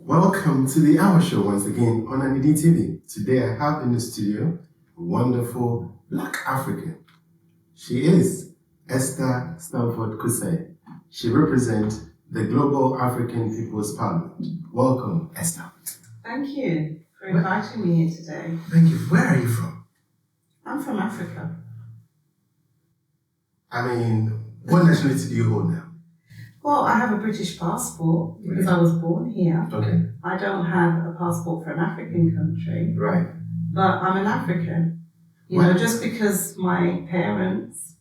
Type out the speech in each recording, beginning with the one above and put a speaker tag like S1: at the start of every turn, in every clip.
S1: Welcome to the Hour Show once again on Anidi TV. Today I have in the studio a wonderful Black African. She is Esther Stanford-Xosei. She represents the Global African People's Parliament. Welcome, Esther.
S2: Thank you for inviting me here today.
S1: Thank you. Where are you from?
S2: I'm from Africa.
S1: What nationality do you hold now?
S2: Well, I have a British passport because I was born here.
S1: Okay.
S2: I don't have a passport for an African country.
S1: Right.
S2: But I'm an African. You know, just because my parents,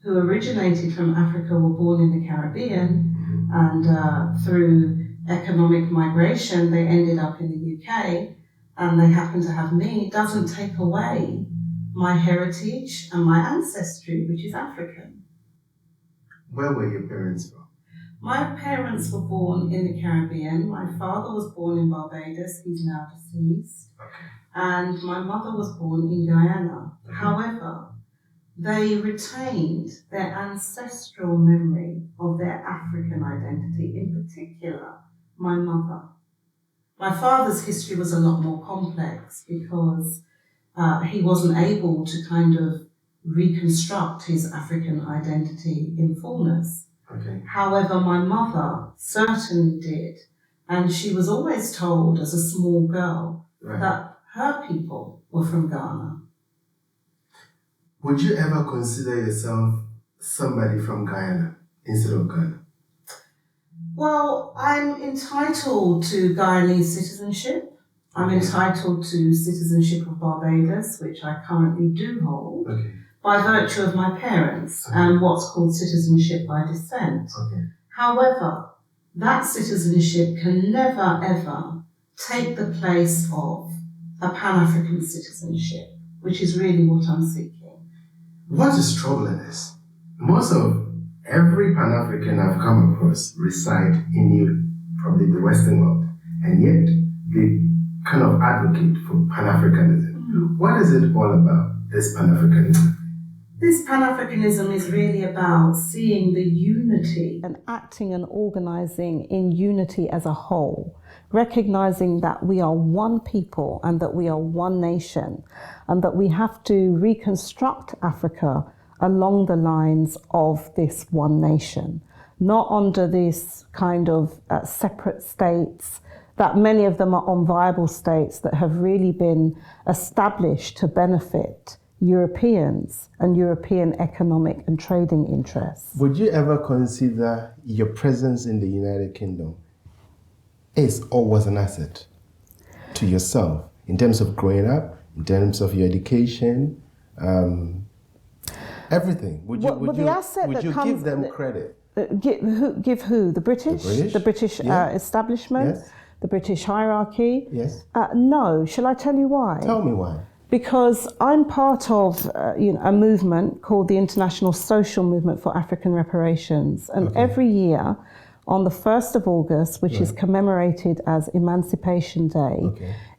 S2: who originated from Africa, were born in the Caribbean, and through economic migration, they ended up in the UK, and they happen to have me, doesn't take away my heritage and my ancestry, which is African.
S1: Where were your parents from?
S2: My parents were born in the Caribbean. My father was born in Barbados. He's now deceased.
S1: Okay.
S2: And my mother was born in Guyana.
S1: Okay.
S2: However, they retained their ancestral memory of their African identity, in particular, my mother. My father's history was a lot more complex because he wasn't able to kind of reconstruct his African identity in fullness.
S1: Okay.
S2: However, my mother certainly did. And she was always told as a small girl that her people were from Ghana.
S1: Would you ever consider yourself somebody from Guyana instead of Ghana?
S2: Well, I'm entitled to Guyanese citizenship. I'm entitled to citizenship of Barbados, which I currently do hold, by virtue of my parents and what's called citizenship by descent.
S1: Okay.
S2: However, that citizenship can never, ever take the place of a Pan-African citizenship, which is really what I'm seeking.
S1: What is troubling is, most of every Pan-African I've come across reside in probably the Western world, and yet they kind of advocate for Pan-Africanism. What is it all about, this Pan-Africanism?
S2: This Pan-Africanism is really about seeing the unity and acting and organizing in unity as a whole, recognizing that we are one people and that we are one nation, and that we have to reconstruct Africa along the lines of this one nation, not under this kind of separate states, that many of them are unviable states that have really been established to benefit Europeans and European economic and trading interests.
S1: Would you ever consider your presence in the United Kingdom is or was an asset to yourself in terms of growing up, in terms of your education, everything? Would you give them credit?
S2: Give who? The British? The British establishment?
S1: Yes.
S2: The British hierarchy?
S1: Yes.
S2: No. Shall I tell you why?
S1: Tell me why.
S2: Because I'm part of a movement called the International Social Movement for African Reparations. And every year, on the 1st of August, which is commemorated as Emancipation Day,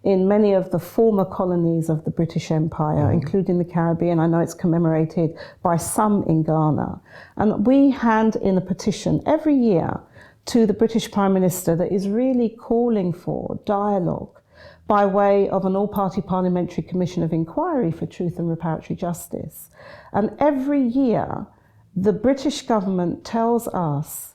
S2: in many of the former colonies of the British Empire, including the Caribbean, I know it's commemorated by some in Ghana. And we hand in a petition every year to the British Prime Minister that is really calling for dialogue by way of an all-party parliamentary commission of inquiry for truth and reparatory justice. And every year, the British government tells us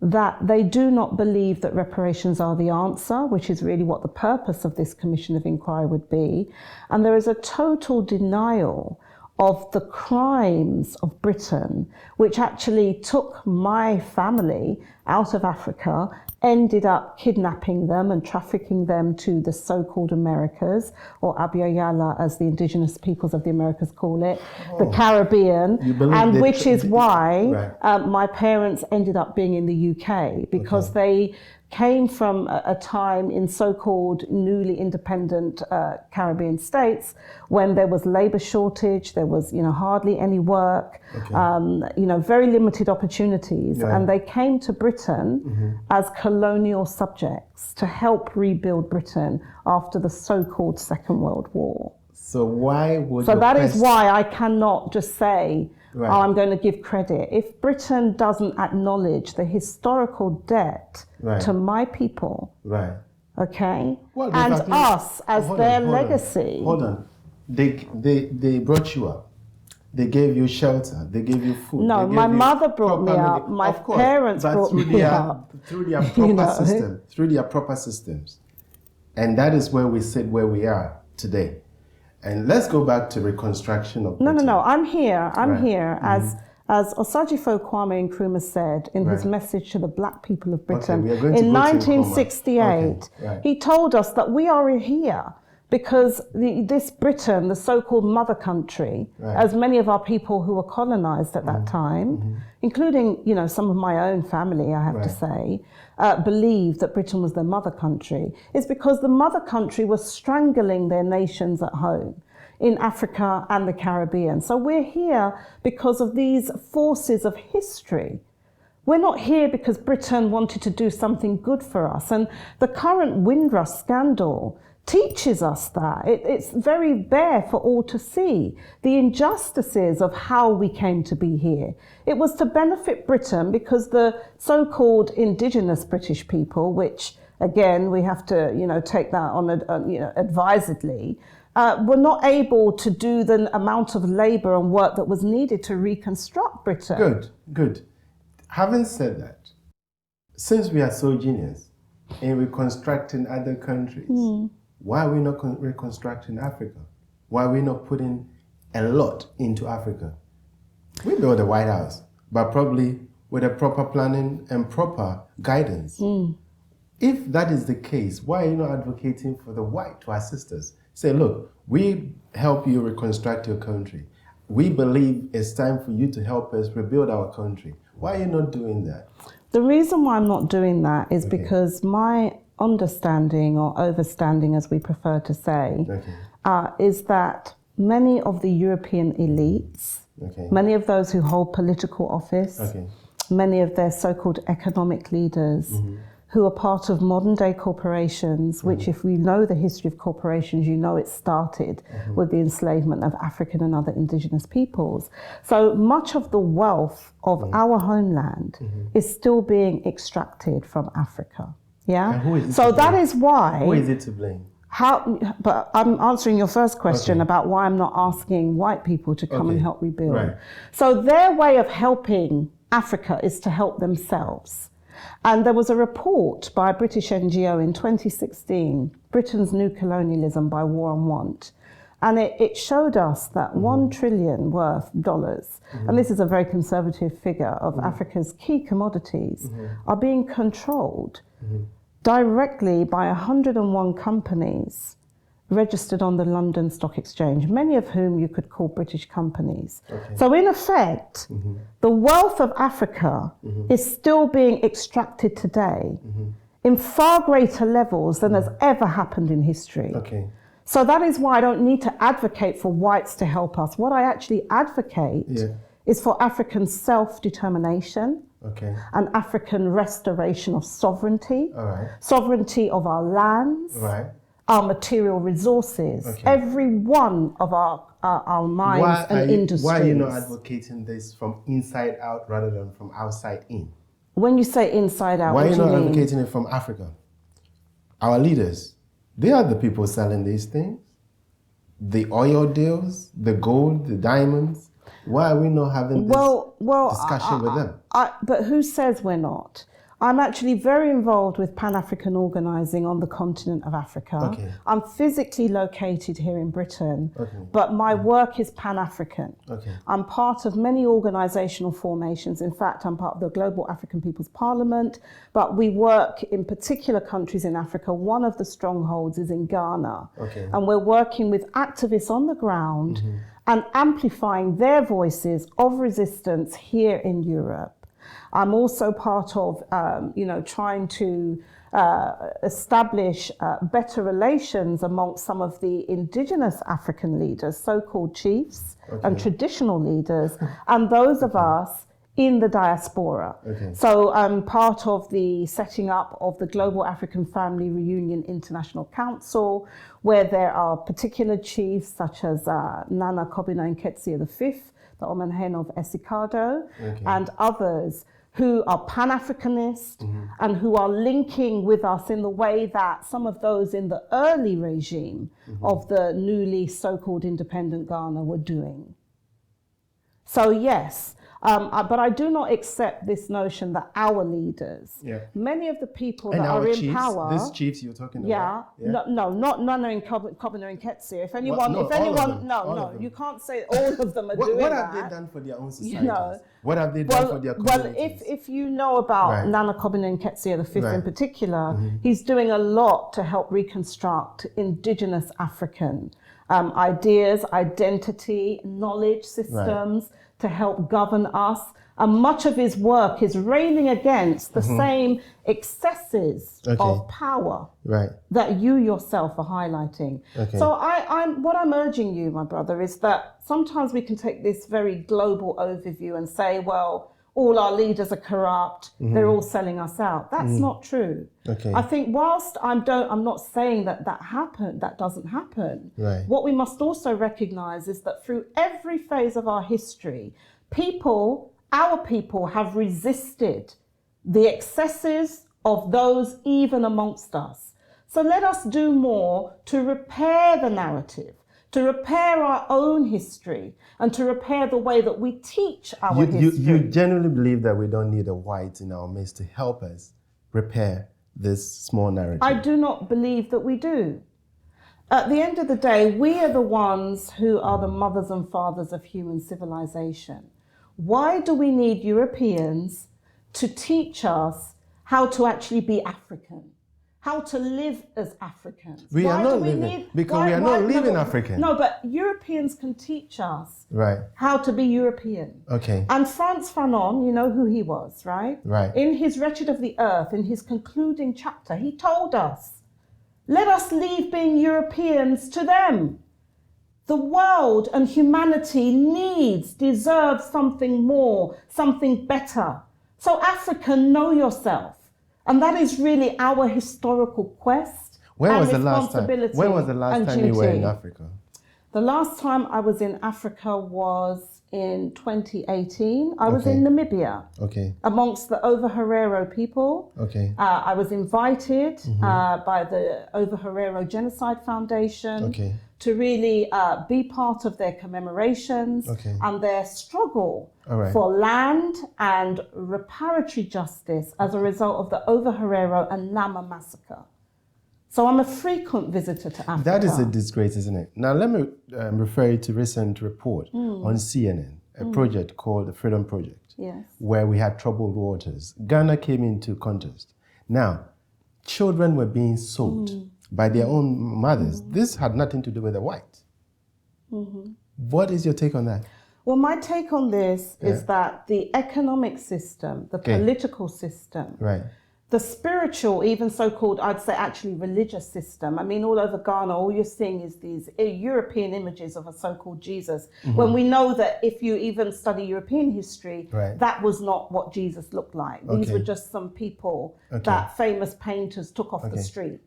S2: that they do not believe that reparations are the answer, which is really what the purpose of this commission of inquiry would be. And there is a total denial of the crimes of Britain, which actually took my family out of Africa, ended up kidnapping them and trafficking them to the so-called Americas, or Abya-Yala, as the indigenous peoples of the Americas call it, the Caribbean, and which is why my parents ended up being in the UK, because they came from a time in so-called newly independent Caribbean states when there was labor shortage, there was hardly any work, very limited opportunities, and they came to Britain as colonial subjects to help rebuild Britain after the so-called Second World War.
S1: So why would
S2: that is why I cannot just say, I'm going to give credit. If Britain doesn't acknowledge the historical debt to my people, okay?
S1: Well,
S2: And
S1: they've
S2: us as their legacy.
S1: Hold on. They brought you up. They gave you shelter. They gave you food.
S2: No, my mother brought me up. My parents brought me up.
S1: Through their proper system, through their proper systems. And that is where we sit where we are today. And let's go back to reconstruction of Britain.
S2: No. I'm here. I'm here as Osajifo Kwame Nkrumah said in his message to the black people of Britain in 1968. He told us that we are here because this Britain, the so-called mother country, as many of our people who were colonized at that time, including, you know, some of my own family, I have to say, believed that Britain was their mother country, is because the mother country was strangling their nations at home in Africa and the Caribbean. So we're here because of these forces of history. We're not here because Britain wanted to do something good for us. And the current Windrush scandal teaches us that. It's very bare for all to see, the injustices of how we came to be here. It was to benefit Britain because the so-called indigenous British people, which again, we have to, you know, take that on, advisedly, were not able to do the amount of labor and work that was needed to reconstruct Britain.
S1: Good. Having said that, since we are so genius in reconstructing other countries, why are we not reconstructing Africa? Why are we not putting a lot into Africa? We built the White House, but probably with a proper planning and proper guidance. If that is the case, why are you not advocating for the white to assist us? Say, look, we help you reconstruct your country. We believe it's time for you to help us rebuild our country. Why are you not doing that?
S2: The reason why I'm not doing that is because my understanding, or overstanding as we prefer to say, is that many of the European elites, many of those who hold political office, many of their so-called economic leaders, who are part of modern day corporations, which if we know the history of corporations, you know it started with the enslavement of African and other indigenous peoples. So much of the wealth of our homeland is still being extracted from Africa. So that is why.
S1: Who is it to blame?
S2: But I'm answering your first question about why I'm not asking white people to come and help rebuild. So their way of helping Africa is to help themselves. And there was a report by a British NGO in 2016, Britain's New Colonialism by War and Want. And it showed us that $1 trillion worth dollars, and this is a very conservative figure of Africa's key commodities, are being controlled directly by 101 companies registered on the London Stock Exchange, many of whom you could call British companies. So in effect, the wealth of Africa is still being extracted today in far greater levels than has ever happened in history. So that is why I don't need to advocate for whites to help us. What I actually advocate is for African self-determination, and African restoration of sovereignty, sovereignty of our lands, our material resources, every one of our mines and industries.
S1: Why are you not advocating this from inside out rather than from outside in?
S2: When you say inside out,
S1: why
S2: what do you mean?
S1: Why are you not advocating it from Africa? Our leaders, they are the people selling these things. The oil deals, the gold, the diamonds. Why are we not having this discussion with them?
S2: But who says we're not? I'm actually very involved with Pan-African organising on the continent of Africa. I'm physically located here in Britain, but my work is Pan-African. I'm part of many organisational formations. In fact, I'm part of the Global African People's Parliament, but we work in particular countries in Africa. One of the strongholds is in Ghana, and we're working with activists on the ground and amplifying their voices of resistance here in Europe. I'm also part of, trying to establish better relations amongst some of the indigenous African leaders, so-called chiefs and traditional leaders, and those of us in the diaspora. So I'm part of the setting up of the Global African Family Reunion International Council, where there are particular chiefs such as Nana Kobina Nketsia V, the Omanhen of Esikado, and others who are Pan-Africanist and who are linking with us in the way that some of those in the early regime of the newly so-called independent Ghana were doing. So yes, but I do not accept this notion that our leaders, many of the people that are in power,
S1: these chiefs you're talking
S2: about, no, not Nana and Kwame Nkrumah. If anyone, you can't say all of them are doing that.
S1: What have they done for their own societies? What have they done for their communities?
S2: Well, if you know about Nana Kwame Nkrumah, the fifth in particular, he's doing a lot to help reconstruct indigenous African ideas, identity, knowledge systems to help govern us. And much of his work is railing against the same excesses of power that you yourself are highlighting. So what I'm urging you, my brother, is that sometimes we can take this very global overview and say, well, all our leaders are corrupt, they're all selling us out. That's not true. I think whilst I'm not saying that doesn't happen, what we must also recognize is that through every phase of our history, our people have resisted the excesses of those even amongst us. So let us do more to repair the narrative, to repair our own history, and to repair the way that we teach our history.
S1: You genuinely believe that we don't need a white in our midst to help us repair this small narrative?
S2: I do not believe that we do. At the end of the day, we are the ones who are the mothers and fathers of human civilization. Why do we need Europeans to teach us how to actually be African? How to live as Africans?
S1: We are not living African.
S2: No, but Europeans can teach us how to be European. And Frantz Fanon, you know who he was, right? In his Wretched of the Earth, in his concluding chapter, he told us, let us leave being Europeans to them. The world and humanity deserves something more, something better. So African, know yourself. And that is really our historical quest. When was the last time
S1: you were in Africa?
S2: The last time I was in Africa was in 2018. I was in Namibia, amongst the Over-Herero people. I was invited by the Over-Herero Genocide Foundation to really be part of their commemorations and their struggle for land and reparatory justice as a result of the Over-Herero and Nama massacre. So I'm a frequent visitor to Africa.
S1: That is a disgrace, isn't it? Now let me refer you to a recent report on CNN, a project called the Freedom Project, where we had troubled waters. Ghana came into contest. Now, children were being sold by their own mothers. This had nothing to do with the white. What is your take on that?
S2: Well, my take on this is that the economic system, the political system, the spiritual, even so-called, I'd say actually religious system. I mean, all over Ghana, all you're seeing is these European images of a so-called Jesus, when we know that if you even study European history, that was not what Jesus looked like. These were just some people that famous painters took off the street,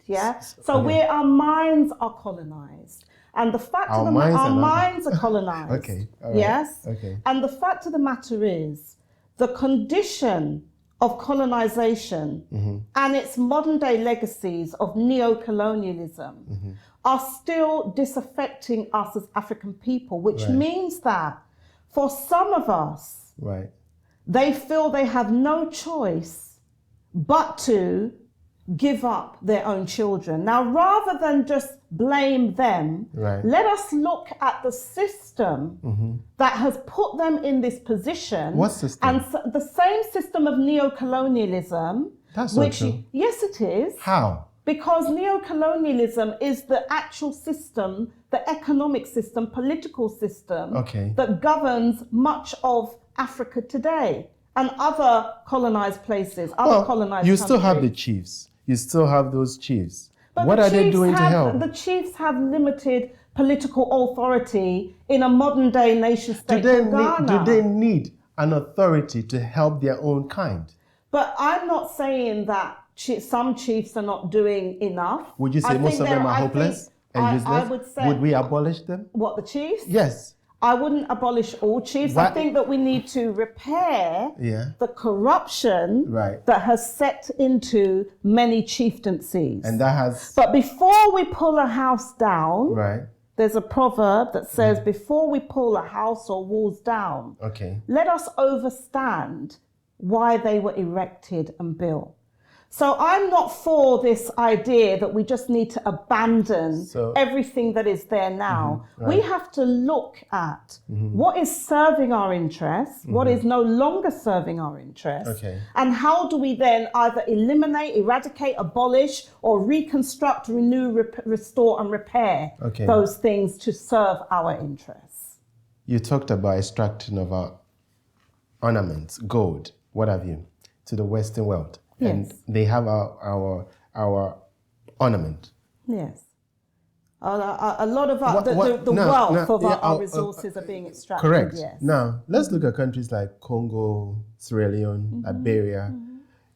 S2: So our minds are colonized. And the fact of our minds are colonized, And the fact of the matter is, the condition of colonization and its modern day legacies of neo-colonialism are still disaffecting us as African people, which means that for some of us, they feel they have no choice but to give up their own children. Now, rather than just blame them, let us look at the system that has put them in this position.
S1: What system?
S2: And the same system of neo-colonialism.
S1: That's not true.
S2: Yes, it is.
S1: How?
S2: Because neo-colonialism is the actual system, the economic system, political system that governs much of Africa today and other colonized places, colonized countries.
S1: You still have the chiefs. You still have those chiefs. But what are they doing to help?
S2: The chiefs have limited political authority in a modern day nation state like Ghana.
S1: Do they need an authority to help their own kind?
S2: But I'm not saying that some chiefs are not doing enough.
S1: Would you say most of them are hopeless and useless?
S2: I would say.
S1: Would we abolish them?
S2: What, the chiefs?
S1: Yes.
S2: I wouldn't abolish all chiefs. I think that we need to repair the corruption that has set into many chieftaincies.
S1: And that has...
S2: But before we pull a house down, there's a proverb that says, before we pull a house or walls down, let us understand why they were erected and built. So I'm not for this idea that we just need to abandon everything that is there now. We have to look at what is serving our interests, what is no longer serving our interests, and how do we then either eliminate, eradicate, abolish, or reconstruct, renew, restore, and repair those things to serve our interests.
S1: You talked about extracting of our ornaments, gold, what have you, to the Western world.
S2: Yes.
S1: And they have our ornament.
S2: Yes. A lot of the wealth of our resources are being extracted.
S1: Correct.
S2: Yes.
S1: Now, let's look at countries like Congo, Sierra Leone, Liberia.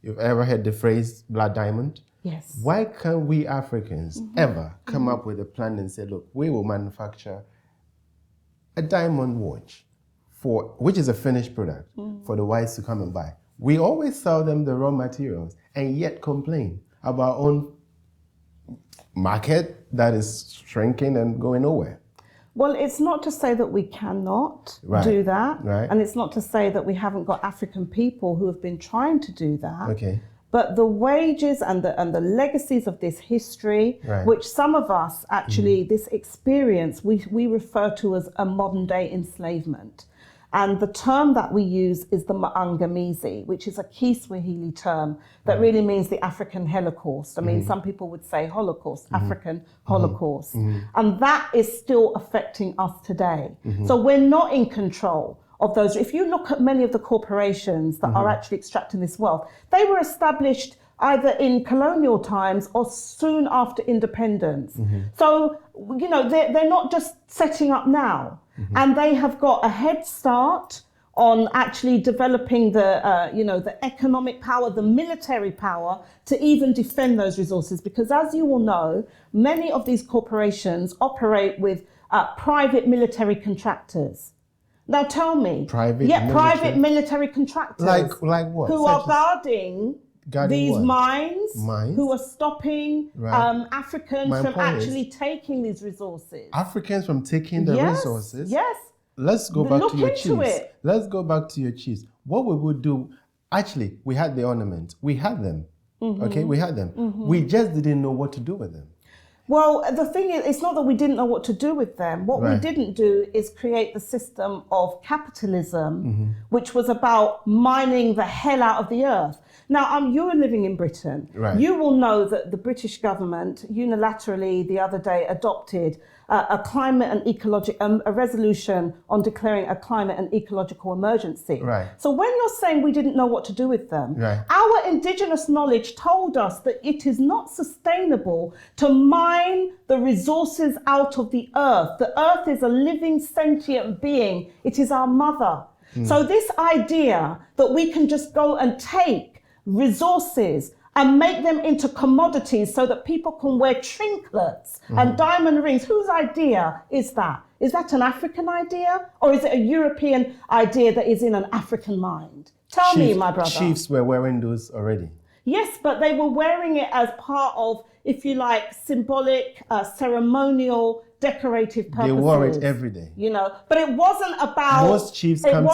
S1: You've ever heard the phrase blood diamond?
S2: Yes.
S1: Why can't we Africans ever come up with a plan and say, look, we will manufacture a diamond watch, which is a finished product, for the whites to come and buy? We always sell them the raw materials and yet complain about our own market that is shrinking and going nowhere.
S2: Well, it's not to say that we cannot do that. And it's not to say that we haven't got African people who have been trying to do that. But the wages and the legacies of this history, which some of us actually, this experience, we refer to as a modern day enslavement. And the term that we use is the Maangamizi, which is a Kiswahili term that really means the African Holocaust. I mean, some people would say Holocaust, African Holocaust. And that is still affecting us today. So we're not in control of those. If you look at many of the corporations that are actually extracting this wealth, they were established either in colonial times or soon after independence. So, you know, they're not just setting up now. And they have got a head start on actually developing the, the economic power, the military power to even defend those resources. Because as you will know, many of these corporations operate with private military contractors. Now tell me, private military contractors,
S1: like what?
S2: Who are guarding these
S1: what?
S2: mines, who are stopping Africans from actually taking these resources.
S1: Africans from taking the resources?
S2: Yes.
S1: Let's go back to your chiefs. Let's go back to your chiefs. What we would do, actually, we had the ornaments. We had them. Okay, we had them. We just didn't know what to do with them.
S2: Well, the thing is, it's not that we didn't know what to do with them. What we didn't do is create the system of capitalism, which was about mining the hell out of the earth. Now, you are living in Britain. You will know that the British government unilaterally the other day adopted a climate and ecological a resolution on declaring a climate and ecological emergency. So when you're saying we didn't know what to do with them, our indigenous knowledge told us that it is not sustainable to mine the resources out of the earth. The earth is a living, sentient being. It is our mother. So this idea that we can just go and take resources and make them into commodities so that people can wear trinkets and diamond rings. Whose idea is that? Is that an African idea, or is it a European idea that is in an African mind? Tell me, my brother.
S1: Chiefs were wearing those already.
S2: Yes, but they were wearing it as part of, if you like, symbolic, ceremonial, decorative purposes.
S1: They wore it every day.
S2: You know, but it wasn't about.
S1: Most chiefs
S2: saying,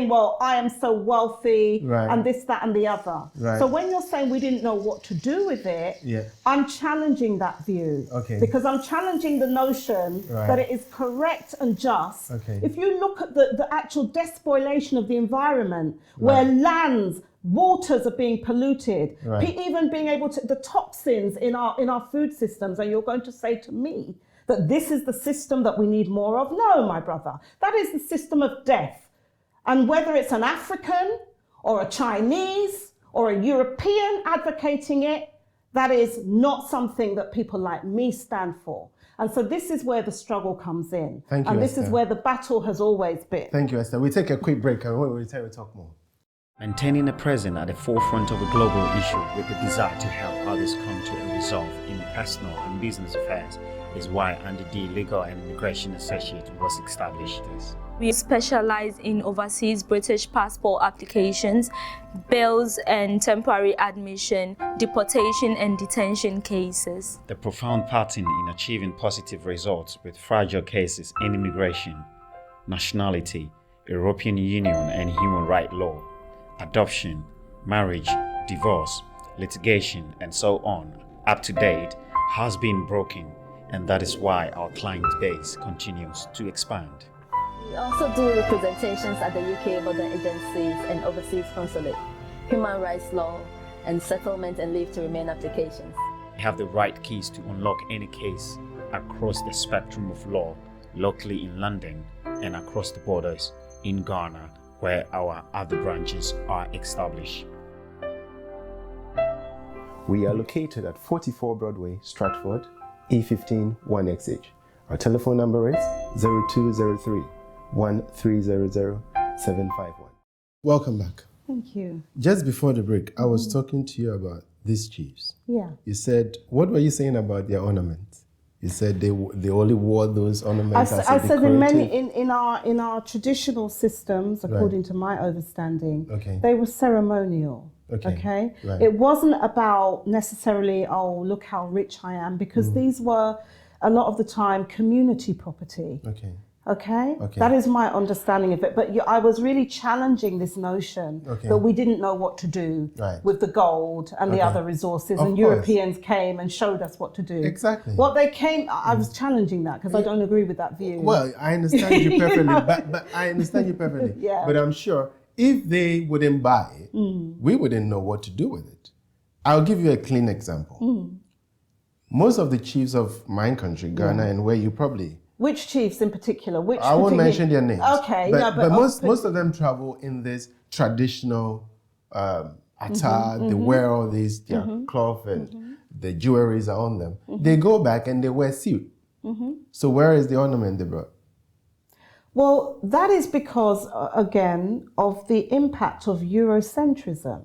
S2: well, I am so wealthy and this, that, and the other. So when you're saying we didn't know what to do with it, I'm challenging that view. Because I'm challenging the notion that it is correct and just. If you look at the actual despoilation of the environment, where lands, waters are being polluted, even being able to, the toxins in our food systems, and you're going to say to me that this is the system that we need more of? No, my brother, that is the system of death. And whether it's an African or a Chinese or a European advocating it, that is not something that people like me stand for. And so this is where the struggle comes in.
S1: Thank you,
S2: and this
S1: Esther.
S2: is where the battle has always been.
S1: Thank you, Esther. We take a quick break, and when we return, we'll talk more.
S3: Maintaining a presence at the forefront of a global issue with the desire to help others come to a resolve in personal and business affairs is why NDD Legal and Immigration Associate was established.
S4: We specialize in overseas British passport applications, bails and temporary admission, deportation and detention cases.
S3: The profound pattern in achieving positive results with fragile cases in immigration, nationality, European Union and human rights law, adoption, marriage, divorce, litigation, and so on, up to date, has been broken, and that is why our client base continues to expand.
S5: We also do representations at the UK border agencies and overseas consulate, human rights law, and settlement and leave to remain applications.
S3: We have the right keys to unlock any case across the spectrum of law, locally in London and across the borders in Ghana, where our other branches are established.
S1: We are located at 44 Broadway, Stratford, E15 1XH. Our telephone number is 0203 1300 751. Welcome back.
S2: Thank you.
S1: Just before the break, I was talking to you about these chiefs.
S2: Yeah.
S1: You said, what were you saying about their ornaments? You said they only wore those ornaments
S2: I said in our traditional systems, according
S1: Right.
S2: to my understanding,
S1: Okay.
S2: they were ceremonial.
S1: Okay. Right.
S2: It wasn't about necessarily, oh, look how rich I am, because these were a lot of the time community property.
S1: Okay.
S2: Okay?
S1: Okay.
S2: That is my understanding of it. But I was really challenging this notion
S1: Okay.
S2: that we didn't know what to do
S1: Right.
S2: with the gold and the
S1: Okay.
S2: other resources,
S1: Of
S2: and
S1: course.
S2: Europeans came and showed us what to do.
S1: Exactly.
S2: What they came, I was challenging that because I don't agree with that view.
S1: Well, I understand you perfectly,
S2: know?
S1: but I understand you perfectly.
S2: Yeah.
S1: But I'm sure if they wouldn't buy it, we wouldn't know what to do with it. I'll give you a clean example. Most of the chiefs of my country, Ghana, and where you probably...
S2: Which chiefs in particular?
S1: I won't mention their names.
S2: Okay,
S1: but most of them travel in this traditional attire. They wear all these cloth and the jewelries are on them. They go back and they wear suit. So where is the ornament they brought?
S2: Well, that is because, again, of the impact of Eurocentrism.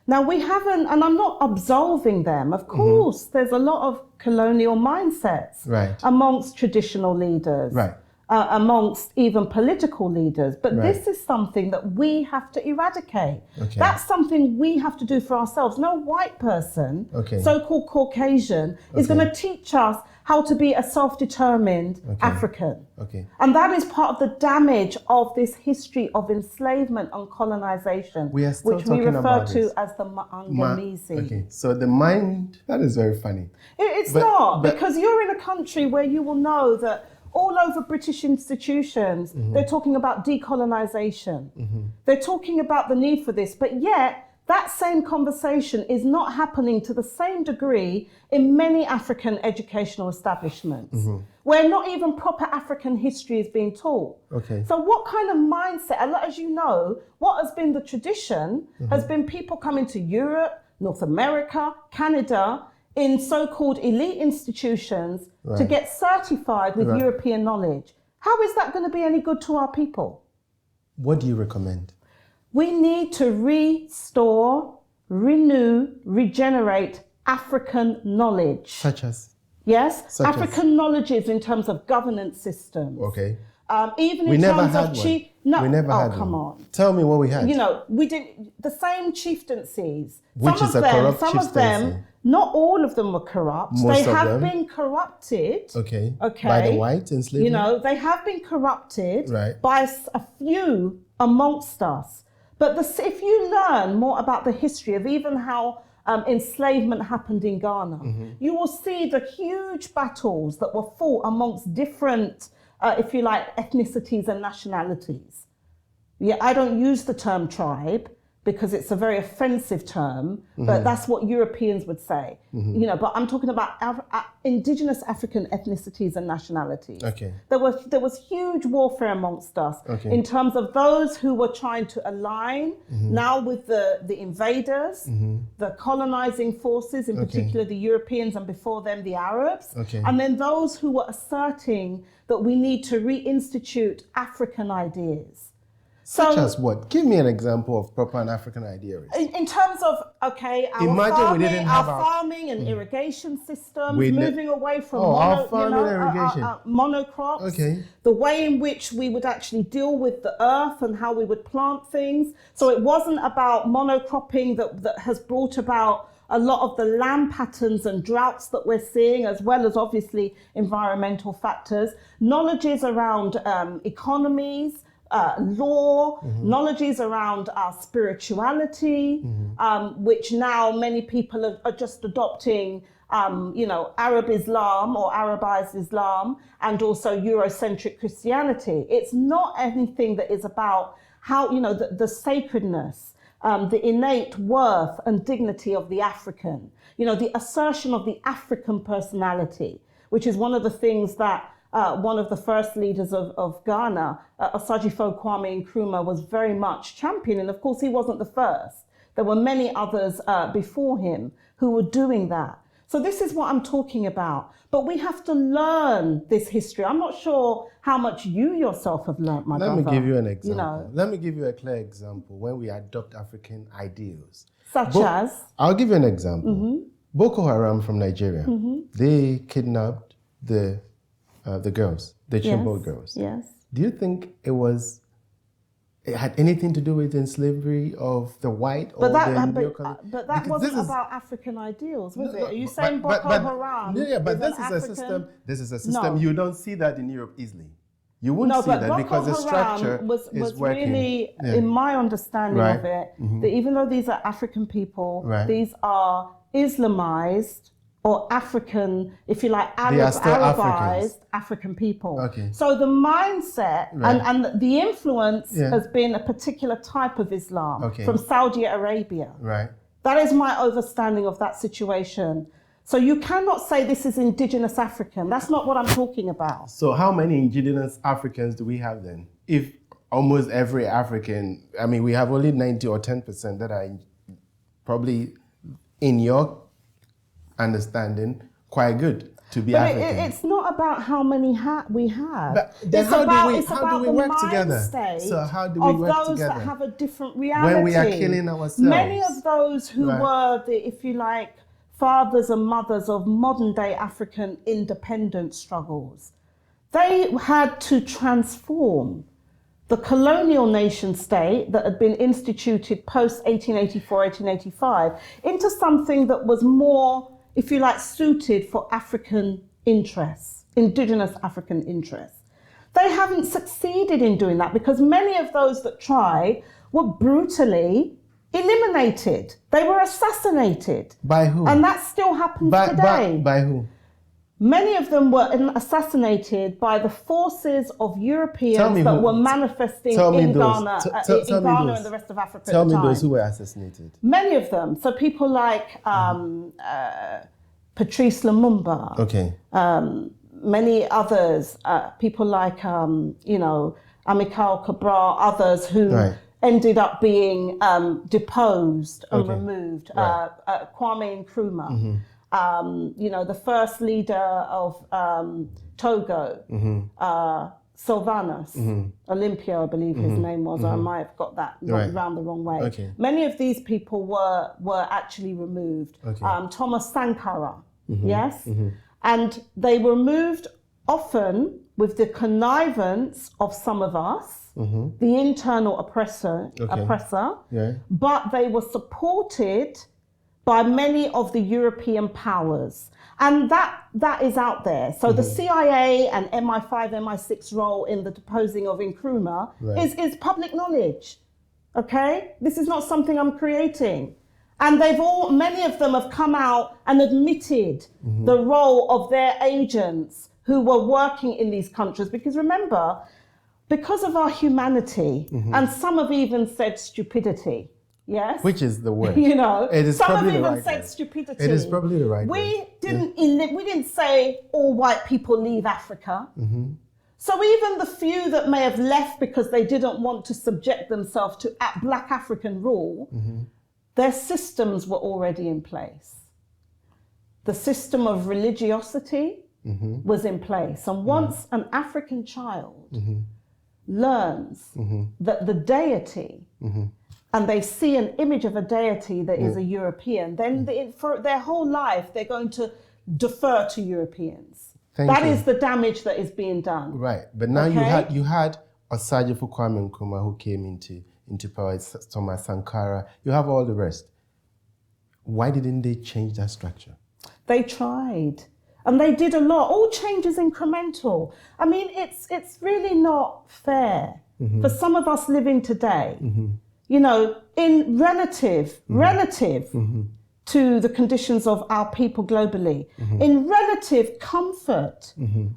S2: Now, we haven't, and I'm not absolving them. Of course, there's a lot of colonial mindsets
S1: Right.
S2: amongst traditional leaders,
S1: Right.
S2: amongst even political leaders. But
S1: Right.
S2: this is something that we have to eradicate.
S1: Okay.
S2: That's something we have to do for ourselves. No white person,
S1: Okay.
S2: so-called Caucasian, is
S1: Okay.
S2: going to teach us how to be a self-determined
S1: Okay.
S2: African.
S1: Okay.
S2: And that is part of the damage of this history of enslavement and colonization,
S1: We are still
S2: which we
S1: talking
S2: refer
S1: about
S2: to
S1: this.
S2: as the Mangamizi.
S1: Okay, so the mind, that is very funny.
S2: It's
S1: But-
S2: not,
S1: but-
S2: because you're in a country where you will know that all over British institutions, they're talking about decolonization. They're talking about the need for this, but yet that same conversation is not happening to the same degree in many African educational establishments, where not even proper African history is being taught.
S1: Okay.
S2: So what kind of mindset, as you know, what has been the tradition has been people coming to Europe, North America, Canada, in so-called elite institutions to
S1: Right.
S2: get certified with
S1: Right.
S2: European knowledge. How is that going to be any good to our people?
S1: What do you recommend?
S2: We need to restore, renew, regenerate African knowledge.
S1: Such as?
S2: Yes?
S1: Such as?
S2: African knowledges in terms of governance systems.
S1: Okay.
S2: Even
S1: We
S2: in
S1: never
S2: terms
S1: had
S2: of
S1: one.
S2: chief. No,
S1: We never had
S2: come
S1: one.
S2: on.
S1: Tell me what we had.
S2: You know, we did the same chieftaincies.
S1: Which
S2: some
S1: is
S2: of
S1: a
S2: them,
S1: corrupt
S2: some of
S1: chieftaincy.
S2: them, not all of them were corrupt.
S1: Most
S2: they
S1: of
S2: have
S1: them.
S2: been corrupted.
S1: Okay.
S2: Okay.
S1: By the white enslavement?
S2: You know, they have been corrupted
S1: Right.
S2: by a few amongst us. But if you learn more about the history of even how enslavement happened in Ghana, you will see the huge battles that were fought amongst different, if you like, ethnicities and nationalities. Yeah, I don't use the term tribe because it's a very offensive term, but that's what Europeans would say. You know, but I'm talking about indigenous African ethnicities and nationalities.
S1: Okay.
S2: There was huge warfare amongst us
S1: Okay.
S2: in terms of those who were trying to align now with the invaders, the colonizing forces, in particular the Europeans and before them the Arabs,
S1: Okay.
S2: and then those who were asserting that we need to reinstitute African ideas.
S1: Such as what? Give me an example of proper African idealism.
S2: In terms of, okay, our farming and irrigation systems, moving away from monocrops, the way in which we would actually deal with the earth and how we would plant things. So it wasn't about monocropping that has brought about a lot of the land patterns and droughts that we're seeing, as well as obviously environmental factors. Knowledges around economies, law, knowledges around our spirituality, which now many people are just adopting, Arab Islam or Arabized Islam, and also Eurocentric Christianity. It's not anything that is about how, the sacredness, the innate worth and dignity of the African, the assertion of the African personality, which is one of the things that one of the first leaders of Ghana, Osajifo Kwame Nkrumah, was very much championing. Of course, he wasn't the first. There were many others before him who were doing that. So this is what I'm talking about. But we have to learn this history. I'm not sure how much you yourself have learned, my brother.
S1: Let me give you an example. Let me give you a clear example when we adopt African ideals.
S2: Such as?
S1: I'll give you an example. Boko Haram from Nigeria, they kidnapped the girls, the Chibok girls.
S2: Yes.
S1: Do you think it had anything to do with slavery of the white or the neo-colonial?
S2: But that wasn't about African ideals, was it? Are you saying Boko Haram?
S1: Yeah, but this is a system. You don't see that in Europe easily. You wouldn't see that because the structure was working.
S2: Really, in my understanding of it, that even though these are African people, these are Islamized or African, if you like, Arabized African people.
S1: Okay.
S2: So the mindset and the influence has been a particular type of Islam from Saudi Arabia.
S1: Right.
S2: That is my understanding of that situation. So you cannot say this is indigenous African. That's not what I'm talking about.
S1: So how many indigenous Africans do we have then? If almost every African, we have only 90 or 10% that are probably in your understanding quite good to be African.
S2: It's not about how many we have.
S1: But then how do we work together? So how do we work
S2: those
S1: together?
S2: That have a different reality.
S1: When we are killing ourselves.
S2: Many of those who were the, if you like, fathers and mothers of modern day African independence struggles, they had to transform the colonial nation state that had been instituted post 1884, 1885 into something that was more, if you like, suited for African interests, indigenous African interests. They haven't succeeded in doing that because many of those that tried were brutally eliminated. They were assassinated.
S1: By who?
S2: And that still happens today.
S1: By who?
S2: Many of them were assassinated by the forces of Europeans that were manifesting in Ghana, and the rest of Africa.
S1: Tell me those who were assassinated.
S2: Many of them. So people like Patrice Lumumba.
S1: Okay.
S2: Many others. People like Amilcar Cabral. Others who ended up being deposed and removed. Kwame Nkrumah. The first leader of Togo, Sylvanus, Olympia, I believe his name was. I might have got that round the wrong way.
S1: Okay.
S2: Many of these people were actually removed. Okay. Thomas Sankara, yes? And they were removed often with the connivance of some of us, the internal oppressor, but they were supported by many of the European powers. And that is out there. So the CIA and MI5, MI6 role in the deposing of Nkrumah is public knowledge, okay? This is not something I'm creating. And many of them have come out and admitted the role of their agents who were working in these countries. Because remember, because of our humanity, and some have even said stupidity, yes?
S1: Which is the word.
S2: It is some have even said stupidity.
S1: It is probably the right
S2: word. We didn't say all white people leave Africa. So even the few that may have left because they didn't want to subject themselves to Black African rule, their systems were already in place. The system of religiosity was in place. And once an African child learns that the deity, and they see an image of a deity that is a European, then for their whole life, they're going to defer to Europeans. That is the damage that is being done.
S1: Right, but now you had Osagyefo Kwame Nkrumah who came into power, Thomas Sankara. You have all the rest. Why didn't they change that structure?
S2: They tried, and they did a lot. All change is incremental. I mean, it's really not fair for some of us living today. You know, in relative to the conditions of our people globally, in relative comfort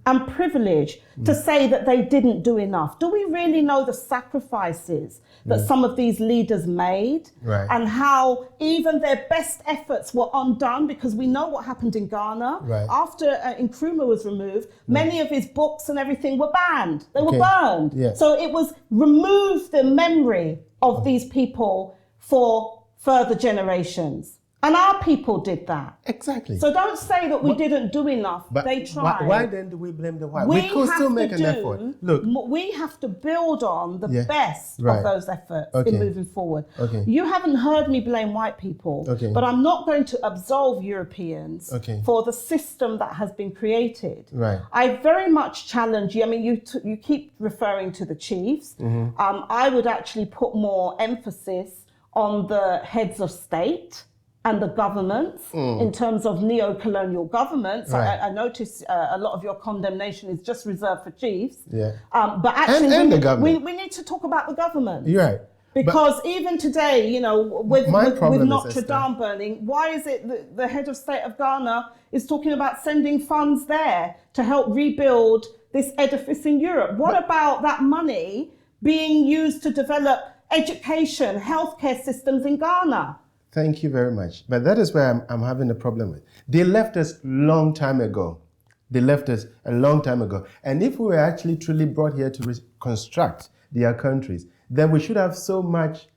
S2: and privilege, to say that they didn't do enough. Do we really know the sacrifices that some of these leaders made, and how even their best efforts were undone? Because we know what happened in Ghana. After Nkrumah was removed, many of his books and everything were banned. They were burned. So it was remove the memory of these people for further generations. And our people did that.
S1: Exactly.
S2: So don't say that we didn't do enough.
S1: But
S2: they tried.
S1: Why then do we blame the white? We could still make an effort. Look,
S2: we have to build on the best of those efforts in moving forward. You haven't heard me blame white people, but I'm not going to absolve Europeans for the system that has been created. I very much challenge you. I mean, you keep referring to the chiefs. I would actually put more emphasis on the heads of state and the governments in terms of neo-colonial governments. I notice a lot of your condemnation is just reserved for chiefs. But actually, we need to talk about the government.
S1: You're right.
S2: Because even today, you know, with Notre Dame burning, why is it the head of state of Ghana is talking about sending funds there to help rebuild this edifice in Europe? What about that money being used to develop education, healthcare systems in Ghana?
S1: Thank you very much. But that is where I'm having a problem with. They left us long time ago. They left us a long time ago. And if we were actually truly brought here to reconstruct their countries, then we should have so much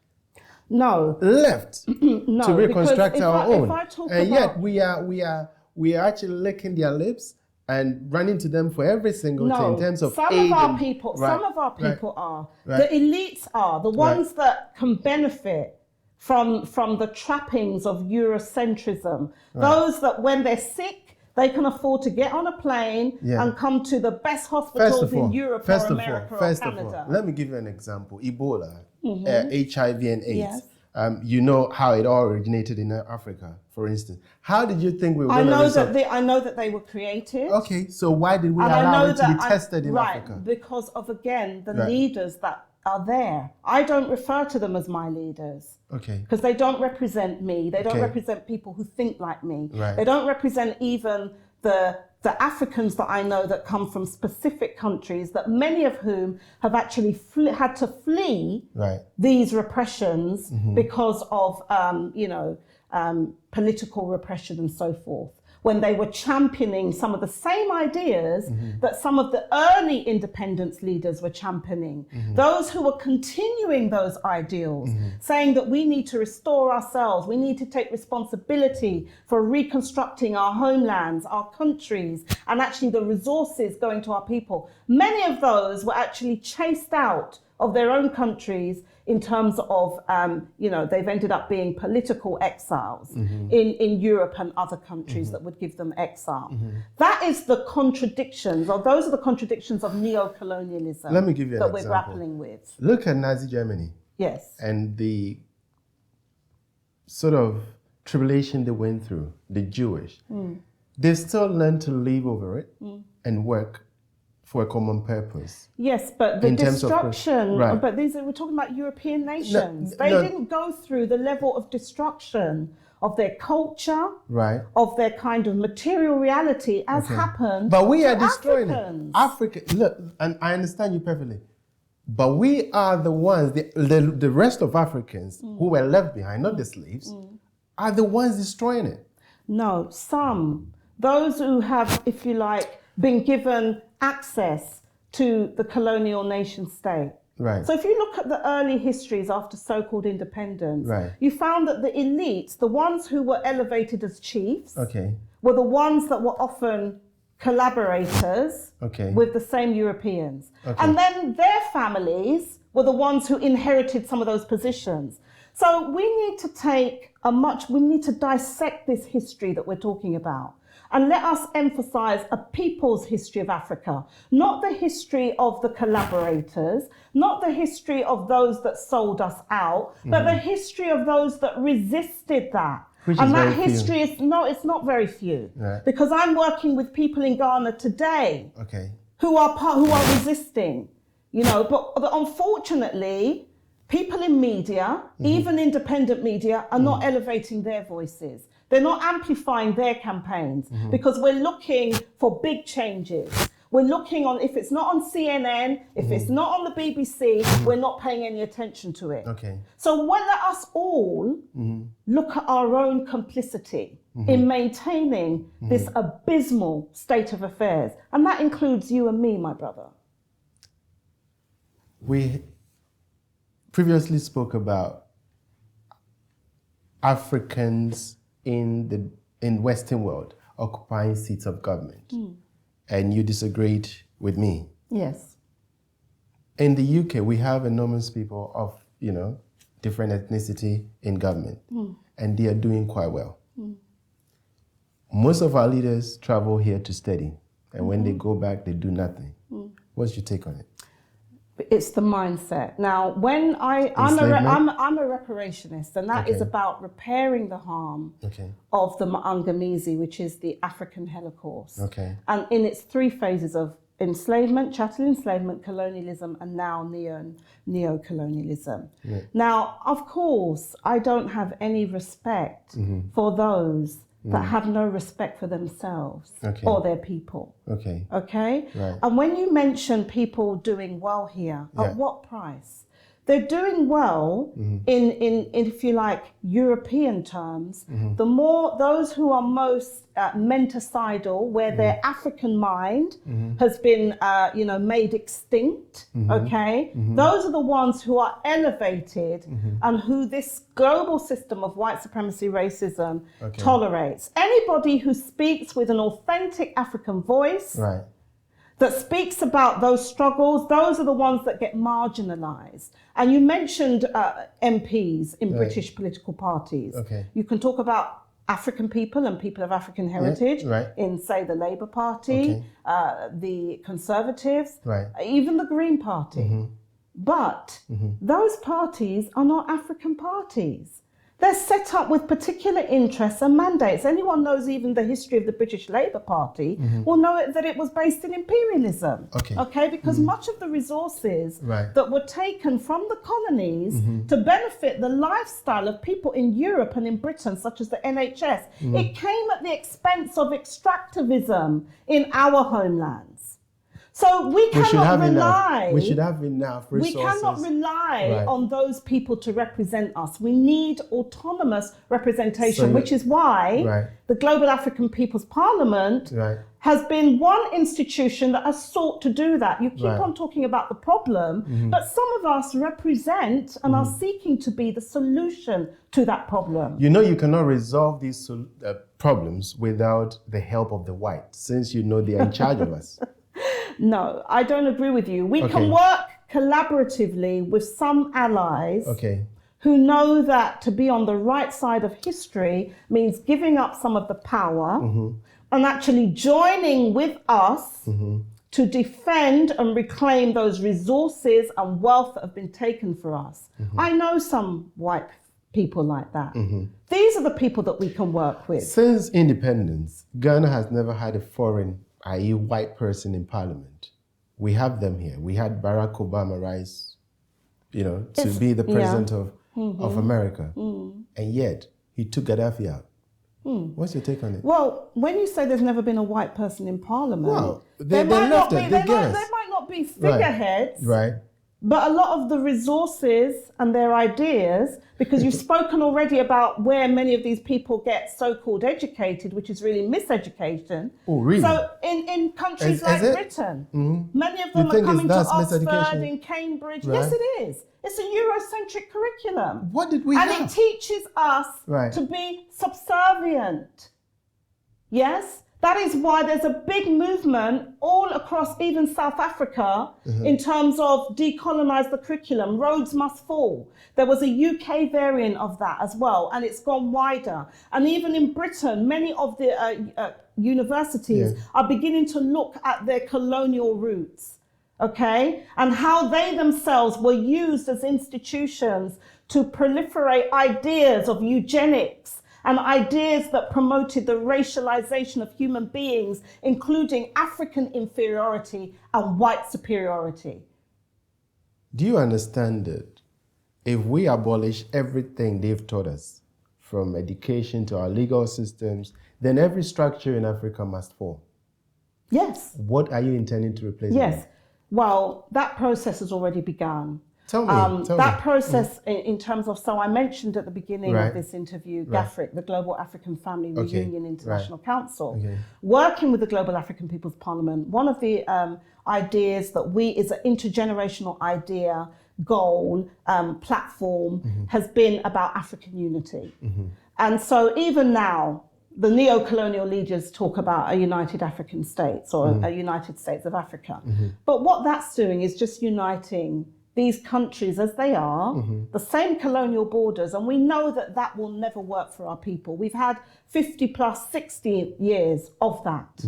S1: left to reconstruct our own. And yet we are actually licking their lips and running to them for every single thing in terms of
S2: some
S1: aid.
S2: Some of our people are. The elites are. The ones that can benefit from the trappings of Eurocentrism. Those that when they're sick, they can afford to get on a plane and come to the best hospitals in Europe or America or Canada.
S1: Let me give you an example. Ebola, HIV and AIDS. You know how it all originated in Africa, for instance. How did you think we were going to resolve?
S2: I know that they were created.
S1: Okay, so why did we allow it to be tested in Africa?
S2: Because of, again, the leaders that are there. I don't refer to them as my leaders. Because they don't represent me. They don't represent people who think like me. They don't represent even the Africans that I know that come from specific countries, that many of whom have actually had to flee these repressions because of political repression and so forth, when they were championing some of the same ideas that some of the early independence leaders were championing. Those who were continuing those ideals, saying that we need to restore ourselves, we need to take responsibility for reconstructing our homelands, our countries, and actually the resources going to our people. Many of those were actually chased out of their own countries in terms of, they've ended up being political exiles in Europe and other countries that would give them exile. That is the contradictions, or those are the contradictions of neo-colonialism.
S1: Let me give you an
S2: that
S1: example.
S2: We're grappling with.
S1: Look at Nazi Germany.
S2: Yes.
S1: And the sort of tribulation they went through, the Jewish. They still learned to live over it and work for a common purpose.
S2: Yes, but the destruction, but we're talking about European nations. They didn't go through the level of destruction of their culture, of their kind of material reality as happened.
S1: But we are destroying
S2: Africans.
S1: it. Africa, look, and I understand you perfectly. But we are the ones, the rest of Africans who were left behind, not the slaves, are the ones destroying it.
S2: No, those who have, if you like, been given access to the colonial nation state. So if you look at the early histories after so-called independence, you found that the elites, the ones who were elevated as chiefs, were the ones that were often collaborators
S1: Okay.
S2: with the same Europeans.
S1: Okay.
S2: And then their families were the ones who inherited some of those positions. So we need to dissect this history that we're talking about. And let us emphasize a people's history of Africa, not the history of the collaborators, not the history of those that sold us out, but the history of those that resisted that.
S1: Which
S2: and
S1: is
S2: that
S1: very
S2: history
S1: few.
S2: it's not very few.
S1: Right.
S2: Because I'm working with people in Ghana today
S1: Okay.
S2: who are resisting, but unfortunately, people in media, even independent media, are not elevating their voices. They're not amplifying their campaigns because we're looking for big changes. We're looking on, if it's not on CNN, if it's not on the BBC, we're not paying any attention to it.
S1: Okay.
S2: So let us all look at our own complicity in maintaining this abysmal state of affairs. And that includes you and me, my brother.
S1: We previously spoke about Africans in Western world occupying seats of government. And you disagreed with me.
S2: Yes.
S1: In the UK, we have enormous people of, different ethnicity in government, and they are doing quite well. Most of our leaders travel here to study, and when they go back, they do nothing. What's your take on it?
S2: It's the mindset. Now, when I'm a reparationist, and that is about repairing the harm of the Mangamizi, which is the African Holocaust.
S1: Okay.
S2: And in its three phases of enslavement, chattel enslavement, colonialism, and now neo-colonialism.
S1: Yeah.
S2: Now, of course, I don't have any respect for those that have no respect for themselves or their people. Okay?
S1: Right.
S2: And when you mention people doing well here, at what price? They're doing well in, if you like, European terms. The more those who are most menticidal, where their African mind has been, made extinct. Those are the ones who are elevated and who this global system of white supremacy racism tolerates. Anybody who speaks with an authentic African voice. That speaks about those struggles, those are the ones that get marginalized. And you mentioned MPs in British political parties. You can talk about African people and people of African heritage in, say, the Labour Party, the Conservatives, even the Green Party. But those parties are not African parties. They're set up with particular interests and mandates. Anyone knows even the history of the British Labour Party will know that it was based in imperialism. Because much of the resources that were taken from the colonies to benefit the lifestyle of people in Europe and in Britain, such as the NHS, it came at the expense of extractivism in our homelands. So we cannot rely.
S1: We should have enough resources.
S2: We cannot rely on those people to represent us. We need autonomous representation, which is why the Global African People's Parliament has been one institution that has sought to do that. You keep on talking about the problem, but some of us represent and are seeking to be the solution to that problem.
S1: You cannot resolve these problems without the help of the whites, since they are in charge of us.
S2: No, I don't agree with you. We can work collaboratively with some allies who know that to be on the right side of history means giving up some of the power and actually joining with us to defend and reclaim those resources and wealth that have been taken for us. I know some white people like that. These are the people that we can work with.
S1: Since independence, Ghana has never had a foreign, i.e. white person in parliament. We have them here. We had Barack Obama rise, to be the president of America. And yet, he took Gaddafi out. What's your take on it?
S2: Well, when you say there's never been a white person in parliament,
S1: they might
S2: not be figureheads. But a lot of the resources and their ideas, because you've spoken already about where many of these people get so-called educated, which is really miseducation.
S1: Oh, really?
S2: So in countries like Britain, many of them are coming to Oxford, in Cambridge. Yes, it is. It's a Eurocentric curriculum.
S1: What did we
S2: have?
S1: And
S2: it teaches us to be subservient. Yes? That is why there's a big movement all across even South Africa in terms of decolonize the curriculum. Rhodes must fall. There was a UK variant of that as well, and it's gone wider. And even in Britain, many of the universities are beginning to look at their colonial roots, okay? And how they themselves were used as institutions to proliferate ideas of eugenics and ideas that promoted the racialization of human beings, including African inferiority and white superiority.
S1: Do you understand it? If we abolish everything they've taught us, from education to our legal systems, then every structure in Africa must fall.
S2: Yes.
S1: What are you intending to replace it with?
S2: Yes. Well, that process has already begun.
S1: Tell me.
S2: That process in terms of, so I mentioned at the beginning of this interview, GAFRIC, the Global African Family Reunion International Council, working with the Global African People's Parliament. One of the ideas that is an intergenerational idea, goal, platform, has been about African unity. And so even now, the neo-colonial leaders talk about a united African states or a United States of Africa. But what that's doing is just uniting these countries as they are, the same colonial borders, and we know that that will never work for our people. We've had 50 plus 60 years of that,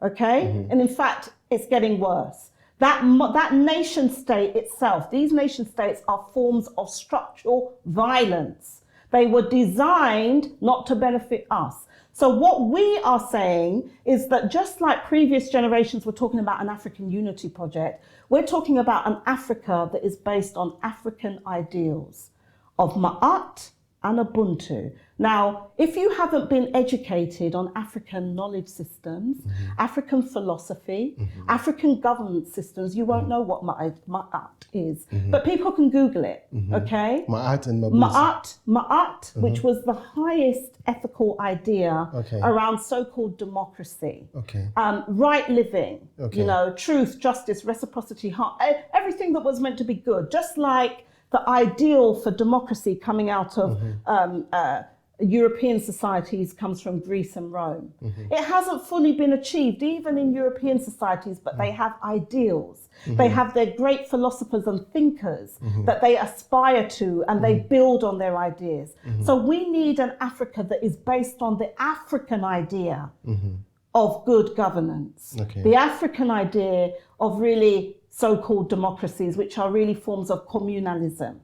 S2: okay? And in fact, it's getting worse. That nation state itself, these nation states are forms of structural violence. They were designed not to benefit us. So what we are saying is that just like previous generations were talking about an African unity project, we're talking about an Africa that is based on African ideals of Ma'at and Ubuntu. Now, if you haven't been educated on African knowledge systems, African philosophy, African governance systems, you won't know what Ma'at is. But people can Google it, okay?
S1: Ma'at and Mabusi.
S2: Ma'at, which was the highest ethical idea around so-called democracy, right living, you know, truth, justice, reciprocity, everything that was meant to be good, just like the ideal for democracy coming out of European societies comes from Greece and Rome. It hasn't fully been achieved even in European societies, but they have ideals. They have their great philosophers and thinkers that they aspire to, and they build on their ideas. So we need an Africa that is based on the African idea of good governance, the African idea of really so-called democracies, which are really forms of communalism,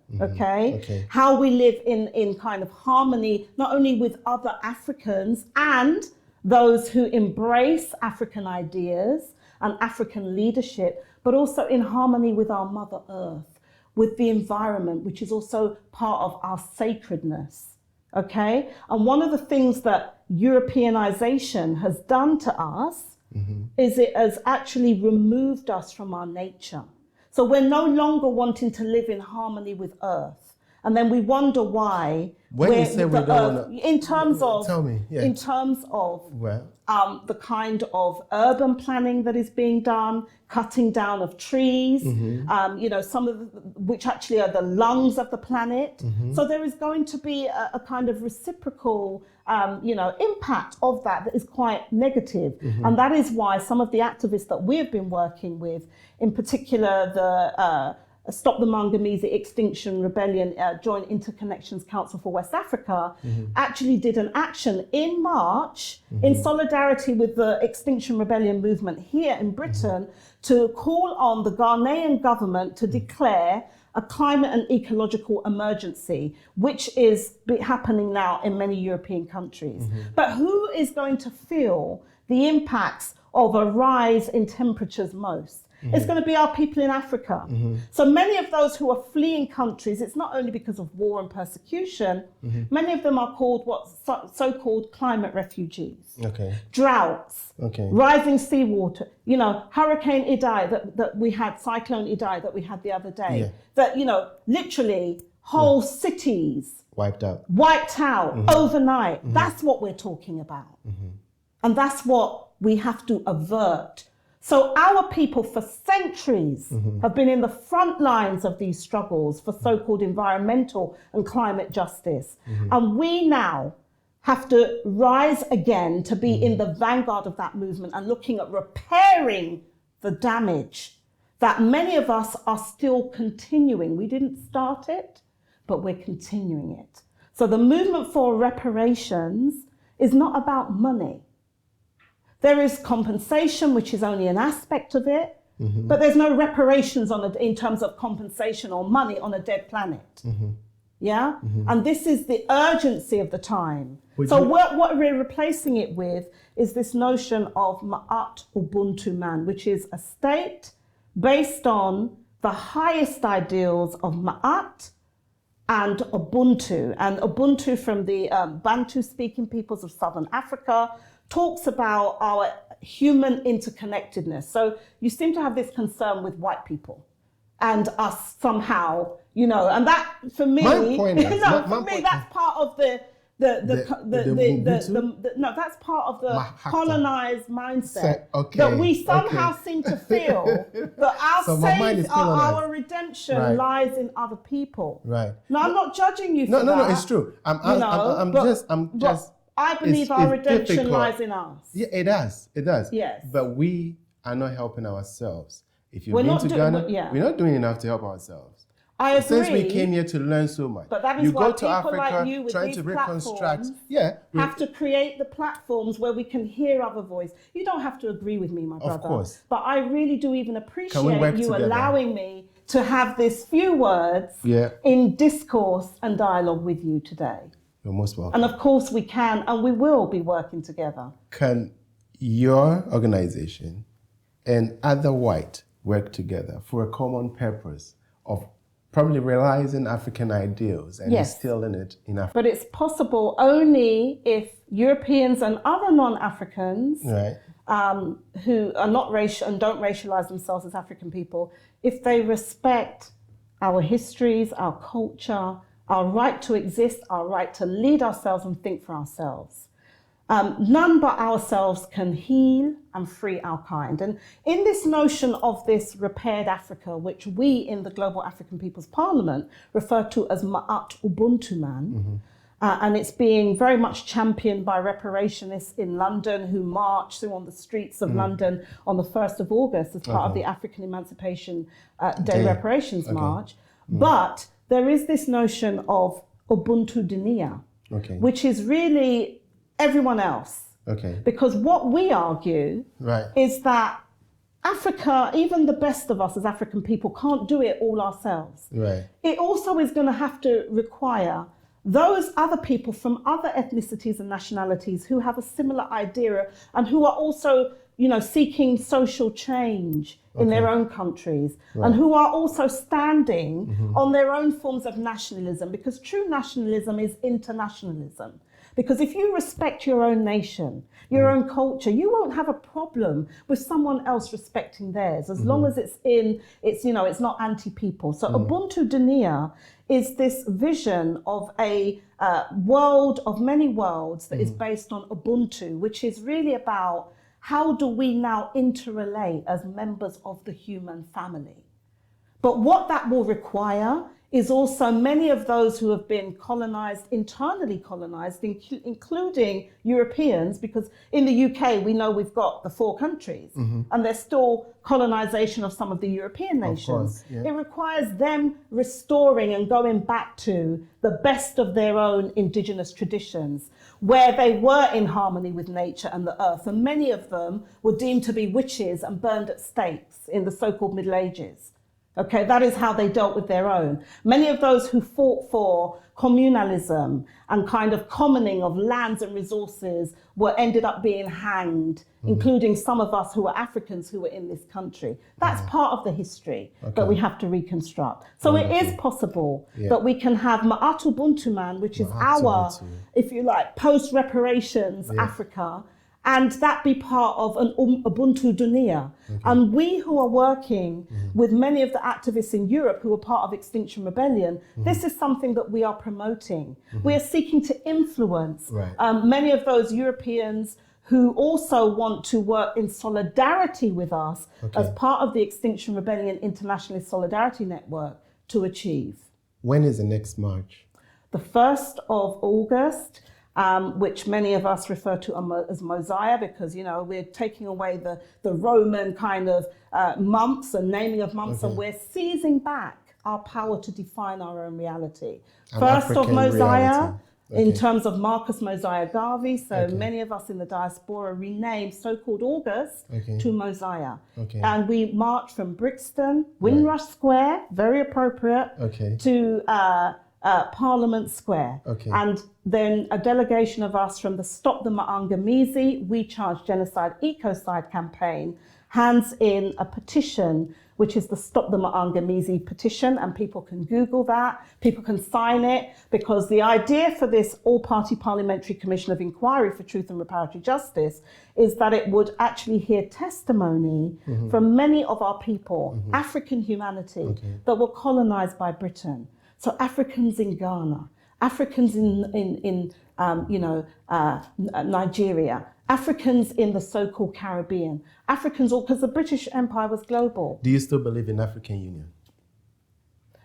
S2: how we live in kind of harmony, not only with other Africans and those who embrace African ideas and African leadership, but also in harmony with our Mother Earth, with the environment, which is also part of our sacredness, And one of the things that Europeanization has done to us is it has actually removed us from our nature. So we're no longer wanting to live in harmony with Earth. And then we wonder why.
S1: When you say we don't want to...
S2: In terms of...
S1: Tell me,
S2: In terms of the kind of urban planning that is being done, cutting down of trees, you know, some of which actually are the lungs of the planet. So there is going to be a kind of reciprocal, you know, impact of that is quite negative. And that is why some of the activists that we've been working with, in particular the Stop the Mangamese Extinction Rebellion Joint Interconnections Council for West Africa, actually did an action in March in solidarity with the Extinction Rebellion movement here in Britain to call on the Ghanaian government to declare a climate and ecological emergency, which is happening now in many European countries. But who is going to feel the impacts of a rise in temperatures most? It's going to be our people in Africa. So many of those who are fleeing countries, it's not only because of war and persecution, many of them are called so-called climate refugees. Droughts, rising seawater, you know, Hurricane Idai that we had, Cyclone Idai that we had the other day, that, you know, literally whole cities wiped out overnight. That's what we're talking about. And that's what we have to avert. So our people for centuries have been in the front lines of these struggles for so-called environmental and climate justice. And we now have to rise again to be in the vanguard of that movement and looking at repairing the damage that many of us are still continuing. We didn't start it, but we're continuing it. So the movement for reparations is not about money. There is compensation, which is only an aspect of it, but there's no reparations in terms of compensation or money on a dead planet. Yeah? And this is the urgency of the time. What we're replacing it with is this notion of Ma'at Ubuntu Man, which is a state based on the highest ideals of Ma'at and Ubuntu. And Ubuntu, from the Bantu-speaking peoples of Southern Africa, talks about our human interconnectedness. So you seem to have this concern with white people and us somehow, you know, and that for me, that's part of that's part of the colonized mindset that we somehow seem to feel that our redemption lies in other people.
S1: Right.
S2: Now, I'm not judging you for that.
S1: No, it's true.
S2: I believe our redemption lies in us.
S1: Yeah, it does.
S2: Yes.
S1: But we are not helping ourselves. If you've been to Ghana, we're not doing enough to help ourselves.
S2: I agree.
S1: Since we came here to learn so much.
S2: But that is why people like you with these
S1: reconstruct.
S2: Have to create the platforms where we can hear other voices. You don't have to agree with me, my brother.
S1: Of course.
S2: But I really do even appreciate you
S1: together?
S2: allowing me to have this few words in discourse and dialogue with you today.
S1: You're most welcome.
S2: And of course we can and we will be working together.
S1: Can your organization and other white work together for a common purpose of probably realizing African ideals and instilling it in Africa?
S2: But it's possible only if Europeans and other non-Africans who are not racial and don't racialize themselves as African people, if they respect our histories, our culture, our right to exist, our right to lead ourselves and think for ourselves. None but ourselves can heal and free our kind. And in this notion of this repaired Africa, which we in the Global African People's Parliament refer to as Ma'at Ubuntu Man, and it's being very much championed by reparationists in London who march through on the streets of London on the 1st of August as part of the African Emancipation Day Reparations March. But there is this notion of Ubuntu Dunia, which is really everyone else. Because what we argue is that Africa, even the best of us as African people, can't do it all ourselves. It also is going to have to require those other people from other ethnicities and nationalities who have a similar idea and who are also, you know, seeking social change in their own countries and who are also standing on their own forms of nationalism, because true nationalism is internationalism. Because if you respect your own nation, your own culture, you won't have a problem with someone else respecting theirs, as long as it's not anti-people. So Ubuntu Dunia is this vision of a world of many worlds that is based on Ubuntu, which is really about how do we now interrelate as members of the human family. But what that will require is also many of those who have been colonized, internally colonized, including Europeans, because in the UK, we know we've got the 4 countries, and there's still colonization of some of the European nations. It requires them restoring and going back to the best of their own indigenous traditions, where they were in harmony with nature and the earth. And many of them were deemed to be witches and burned at stakes in the so-called Middle Ages. That is how they dealt with their own. Many of those who fought for communalism and kind of commoning of lands and resources ended up being hanged, including some of us who were Africans who were in this country. That's part of the history that we have to reconstruct. So it is possible that we can have Ma'at Ubuntu Man, which is our, if you like, post-reparations Africa, and that be part of an Ubuntu Dunia. And we who are working with many of the activists in Europe who are part of Extinction Rebellion, this is something that we are promoting. We are seeking to influence many of those Europeans who also want to work in solidarity with us as part of the Extinction Rebellion Internationalist Solidarity Network to achieve.
S1: When is the next march?
S2: The 1st of August. which many of us refer to as Mosiah, because, you know, we're taking away the Roman kind of months and naming of months, and we're seizing back our power to define our own reality. First of Mosiah, in terms of Marcus Mosiah Garvey, so many of us in the diaspora renamed so-called August to Mosiah. And we marched from Brixton, Windrush Square, very appropriate, to Parliament Square. And then a delegation of us from the Stop the Maangamizi, We Charge Genocide Ecocide campaign, hands in a petition, which is the Stop the Maangamizi petition, and people can Google that, people can sign it, because the idea for this all-party parliamentary commission of inquiry for truth and reparatory justice is that it would actually hear testimony from many of our people, African humanity, that were colonized by Britain. So Africans in Ghana, Africans in Nigeria, Africans in the so-called Caribbean, Africans, because the British Empire was global.
S1: Do you still believe in African Union?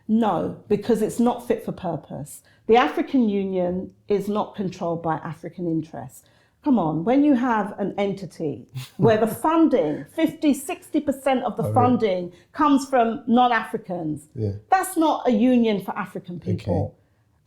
S2: No, because it's not fit for purpose. The African Union is not controlled by African interests. Come on, when you have an entity where the funding, 60% of the funding comes from non-Africans, that's not a union for African people.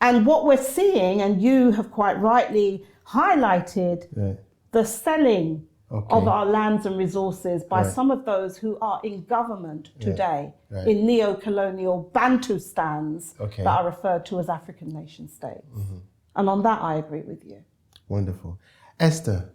S2: And what we're seeing, and you have quite rightly highlighted, the selling of our lands and resources by some of those who are in government today, in neo-colonial Bantustans that are referred to as African nation states. And on that, I agree with you.
S1: Wonderful. Esther,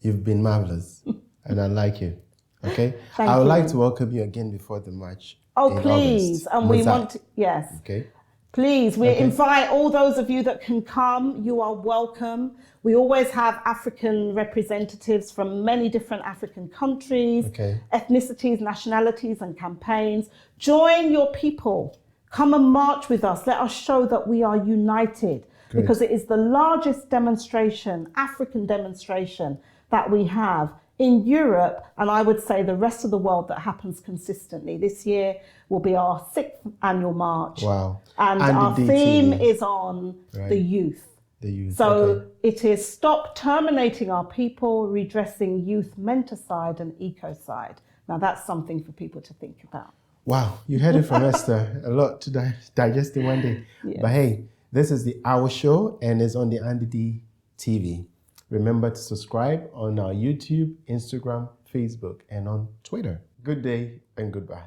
S1: you've been marvelous, and I like you. Okay?
S2: Thank
S1: I would
S2: you.
S1: like to welcome you again before the march.
S2: Oh, please.
S1: August.
S2: And we want to, yes.
S1: Okay.
S2: Please, we invite all those of you that can come. You are welcome. We always have African representatives from many different African countries, ethnicities, nationalities, and campaigns. Join your people. Come and march with us. Let us show that we are united, because it is the largest demonstration, African demonstration, that we have in Europe, and I would say the rest of the world, that happens consistently. This year will be our 6th annual march.
S1: Wow.
S2: And our theme is on the youth.
S1: The youth.
S2: So it is stop terminating our people, redressing youth menticide and ecocide. Now that's something for people to think about.
S1: Wow, you heard it from Esther. A lot to digest in one day. But hey, this is the Hour Show, and it's on the Andy D TV. Remember to subscribe on our YouTube, Instagram, Facebook, and on Twitter. Good day and goodbye.